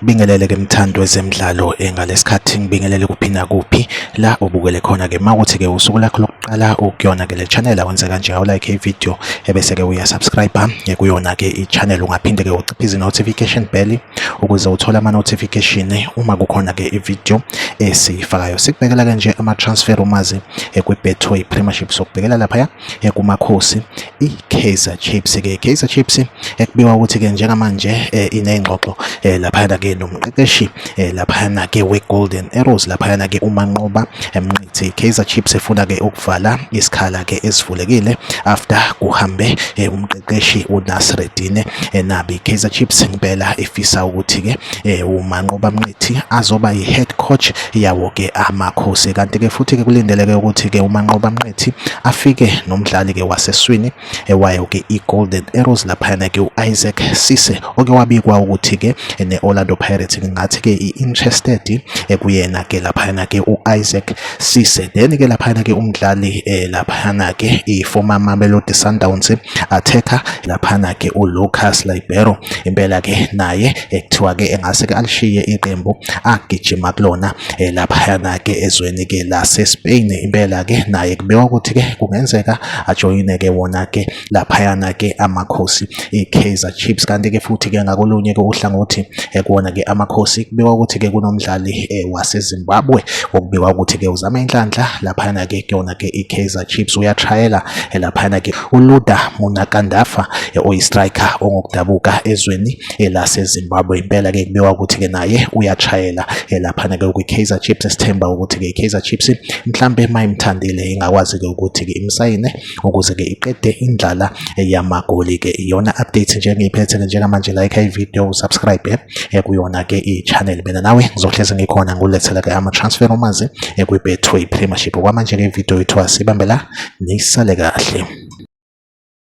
Ngikubingelele ke mthando wezemidlalo ngalesikhathi ngibingelele kuphi nakuphi la ubukele khona ke mawuthi ke usuku lakho lokuqala ukuyona ke le channel awenze kanje awulike ivideo ebese ke uya subscribe kuyona ke i-channel ungaphinde ke uciphize notification bell ukuze uthole ama notification uma kukhona ke ivideo esifakayo. Sikubekela ke nje ama transfer umazi kwi-Betway Premiership sokubhekela lapha kumakhosi i-Kaizer Chiefs ke Kaizer Chiefs ekubikwa ukuthi ke njengamanje inengxoxo laphana ke nomqeqeshi laphana ke we-Golden Arrows laphana ke uManqoba Mnqithi. Kaizer Chiefs efuna ke ukuvala isikhala ke esivulekile after kuhambe umqeqeshi uNasreddine Nabi. Kaizer Chiefs ngempela ifisa ukuthi ke uManqoba Mnqithi azoba yi-head coach yawo ke amakhosi, kanti ke futhi ke kulindeleke ukuthi ke uManqoba Mnqithi afike nomdlali ke waseswini wayo ke i-Golden Arrows laphana ke uIsaac Sise oke wabikwa ukuthi ke ne-Orlando Pirates ngathi ke i-interested kuyena ke laphana ke uIsaac Sise. Then ke laphana ke umdlali laphana ke i-former Mamelodi Sundowns attacker laphana ke uLucas Libero impela ke naye ekuthiwa ke engase ke alishiye iqembu agijima kulona laphana ke ezweni ke laseSpain. Impela ke naye kubekwa ukuthi ke kungenzeka ajoyine ke wona ke laphana ke amakhosi i-Kaizer Chiefs. Kanti ke futhi ke ngakolunye ke uhlangothi kuwona ke amakhosi kubekwa ukuthi ke kunomdlali waseZimbabwe okubekwa ukuthi ke uzama inhlanhla laphana ke kuyona ke i-Kaizer Chiefs uyatrayela laphana ke uLuda Munakandafa oyi-striker ongokudabuka ezweni laseZimbabwe. Impela ke kubekwa ukuthi ke naye uyatrayela laphana ke kwi-Kaizer Chiefs. Esithemba ukuthi ke i-Kaizer Chiefs mhlambe mayimthandile ingakwazi ke ukuthi ke imsayine ukuze ke iqede indlala yamagoli ke. Iyona update nje ngiyiphethe njengamanje, like ivideo, subscribe kuyona ke i-channel. Mina nawe ngizohleze ngikhona ngulethela ke ama transfer umazi kwi-Betway Premiership. Kwamanje ke ivideo yethu asibambela nisale kahle.